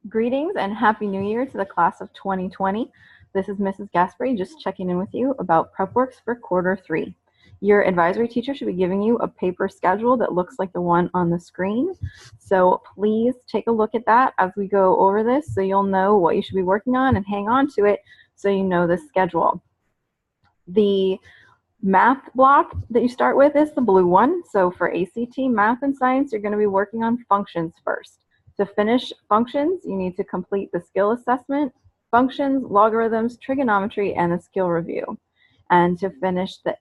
Greetings and Happy New Year to the class of 2020. This is Mrs. Gaspery just checking in with you about PrepWorks for quarter 3. Your advisory teacher should be giving you a paper schedule that looks like the one on the screen. So please take a look at that as we go over this so you'll know what you should be working on and hang on to it so you know the schedule. The math block that you start with is the blue one. So for ACT, math, and science, you're going to be working on functions first. To finish functions, you need to complete the skill assessment, functions, logarithms, trigonometry, and the skill review. And to finish the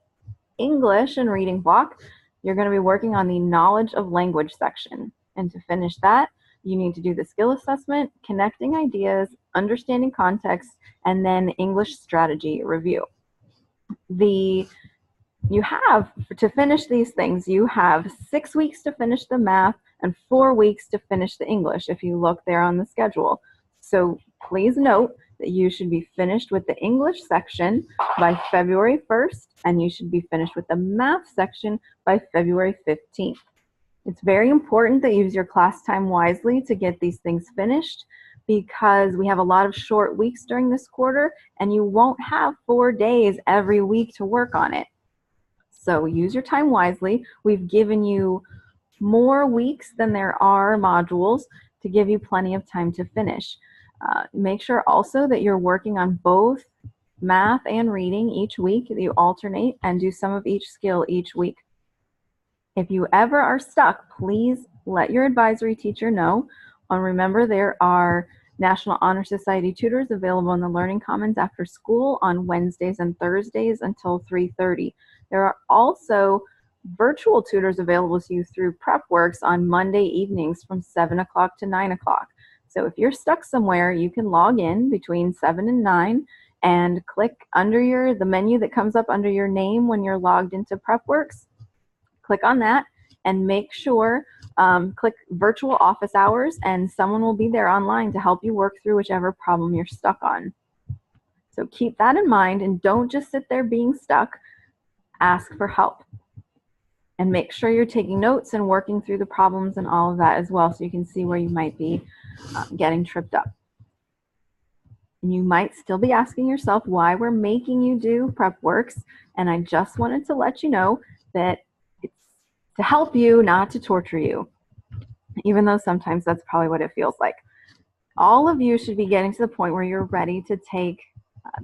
English and reading block, you're going to be working on the knowledge of language section. And to finish that, you need to do the skill assessment, connecting ideas, understanding context, and then English strategy review. To finish these things, you have 6 weeks to finish the math and 4 weeks to finish the English if you look there on the schedule. So please note that you should be finished with the English section by February 1st, and you should be finished with the math section by February 15th. It's very important that you use your class time wisely to get these things finished, because we have a lot of short weeks during this quarter, and you won't have 4 days every week to work on it. So use your time wisely. We've given you more weeks than there are modules to give you plenty of time to finish. Make sure also that you're working on both math and reading each week, that you alternate and do some of each skill each week. If you ever are stuck, please let your advisory teacher know. And remember, there are National Honor Society tutors available in the Learning Commons after school on Wednesdays and Thursdays until 3:30. There are also virtual tutors available to you through PrepWorks on Monday evenings from 7 o'clock to 9 o'clock. So if you're stuck somewhere, you can log in between 7 and 9 and click under the menu that comes up under your name when you're logged into PrepWorks. Click on that and make sure, click virtual office hours, and someone will be there online to help you work through whichever problem you're stuck on. So keep that in mind and don't just sit there being stuck. Ask for help. And make sure you're taking notes and working through the problems and all of that as well, so you can see where you might be getting tripped up. And you might still be asking yourself why we're making you do PrepWorks, and I just wanted to let you know that it's to help you, not to torture you, even though sometimes that's probably what it feels like. All of you should be getting to the point where you're ready to take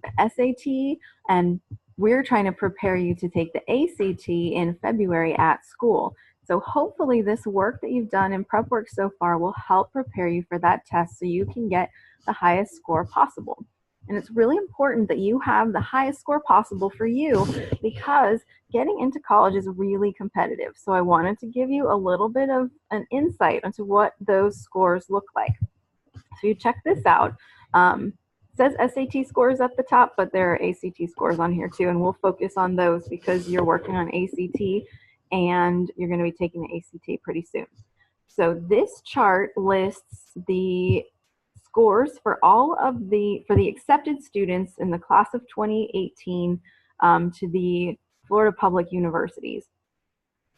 the SAT, and we're trying to prepare you to take the ACT in February at school. So hopefully this work that you've done in PrepWorks so far will help prepare you for that test so you can get the highest score possible. And it's really important that you have the highest score possible for you, because getting into college is really competitive. So I wanted to give you a little bit of an insight into what those scores look like. So you check this out. Says SAT scores at the top, but there are ACT scores on here too, and we'll focus on those because you're working on ACT and you're going to be taking the ACT pretty soon. So this chart lists the scores for the accepted students in the class of 2018 to the Florida Public Universities.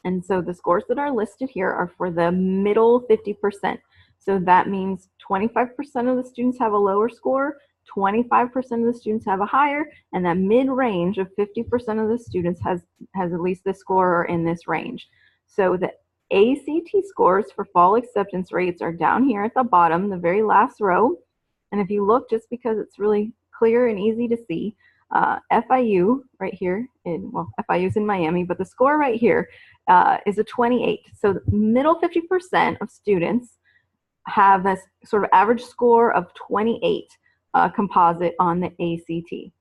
And so the scores that are listed here are for the middle 50%. So that means 25% of the students have a lower score, 25% of the students have a higher, and that mid-range of 50% of the students has at least this score or in this range. So the ACT scores for fall acceptance rates are down here at the bottom, the very last row. And if you look, just because it's really clear and easy to see, FIU right here, FIU's in Miami, but the score right here is a 28. So the middle 50% of students have this sort of average score of 28 composite on the ACT.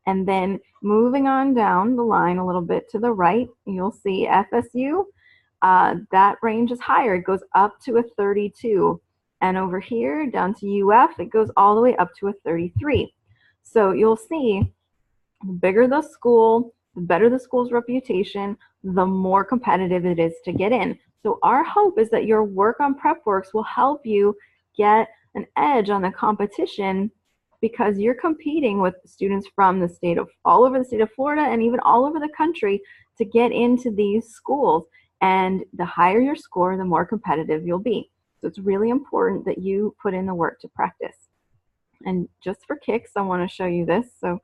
And then moving on down the line a little bit to the right, you'll see FSU, that range is higher. It goes up to a 32. And over here down to UF, it goes all the way up to a 33. So you'll see the bigger the school, the better the school's reputation, the more competitive it is to get in. So our hope is that your work on PrepWorks will help you get an edge on the competition, because you're competing with students from all over the state of Florida and even all over the country to get into these schools. And the higher your score, the more competitive you'll be. So it's really important that you put in the work to practice. And just for kicks, I want to show you this. So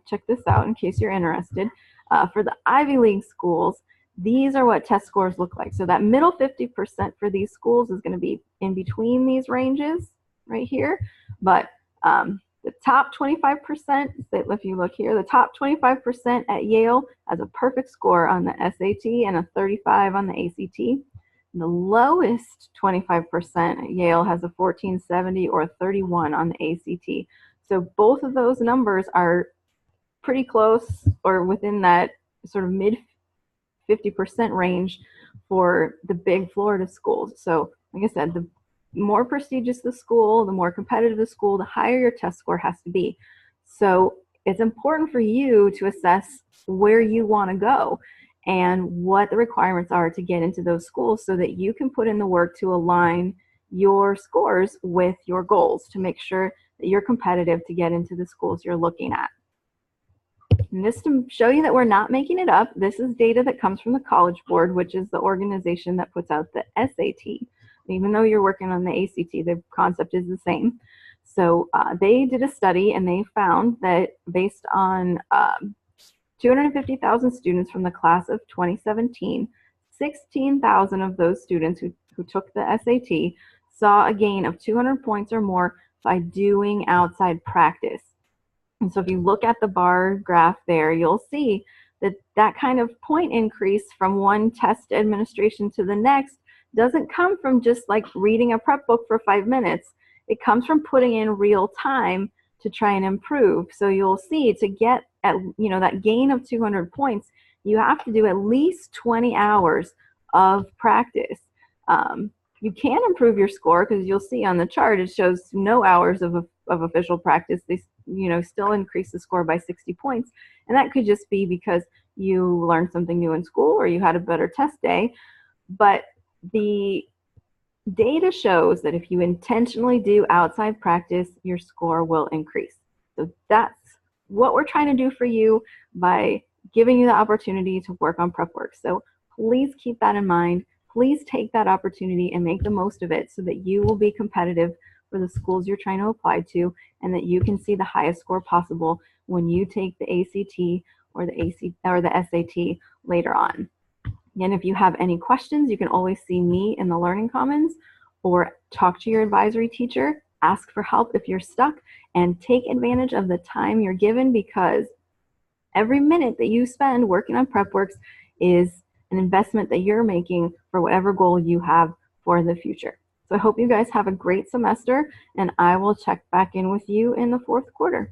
check this out in case you're interested. For the Ivy League schools, these are what test scores look like. So that middle 50% for these schools is going to be in between these ranges right here. But the top 25%, if you look here, the top 25% at Yale has a perfect score on the SAT and a 35 on the ACT. The lowest 25% at Yale has a 1470 or a 31 on the ACT. So both of those numbers are pretty close or within that sort of mid 50% range for the big Florida schools. So like I said, the more prestigious the school, the more competitive the school, the higher your test score has to be. So it's important for you to assess where you want to go and what the requirements are to get into those schools so that you can put in the work to align your scores with your goals to make sure that you're competitive to get into the schools you're looking at. And this to show you that we're not making it up, this is data that comes from the College Board, which is the organization that puts out the SAT. Even though you're working on the ACT, the concept is the same. So they did a study and they found that based on 250,000 students from the class of 2017, 16,000 of those students who took the SAT saw a gain of 200 points or more by doing outside practice. And so if you look at the bar graph there, you'll see that that kind of point increase from one test administration to the next doesn't come from just like reading a prep book for 5 minutes. It comes from putting in real time to try and improve. So you'll see to get at that gain of 200 points, you have to do at least 20 hours of practice. You can improve your score because you'll see on the chart it shows no hours of official practice. They still increase the score by 60 points, and that could just be because you learned something new in school or you had a better test day. But the data shows that if you intentionally do outside practice, your score will increase. So that's what we're trying to do for you by giving you the opportunity to work on PrepWorks. So please keep that in mind. Please take that opportunity and make the most of it so that you will be competitive for the schools you're trying to apply to and that you can see the highest score possible when you take the ACT or the SAT later on. And if you have any questions, you can always see me in the Learning Commons or talk to your advisory teacher, ask for help if you're stuck, and take advantage of the time you're given because every minute that you spend working on PrepWorks is an investment that you're making for whatever goal you have for the future. So I hope you guys have a great semester, and I will check back in with you in the fourth quarter.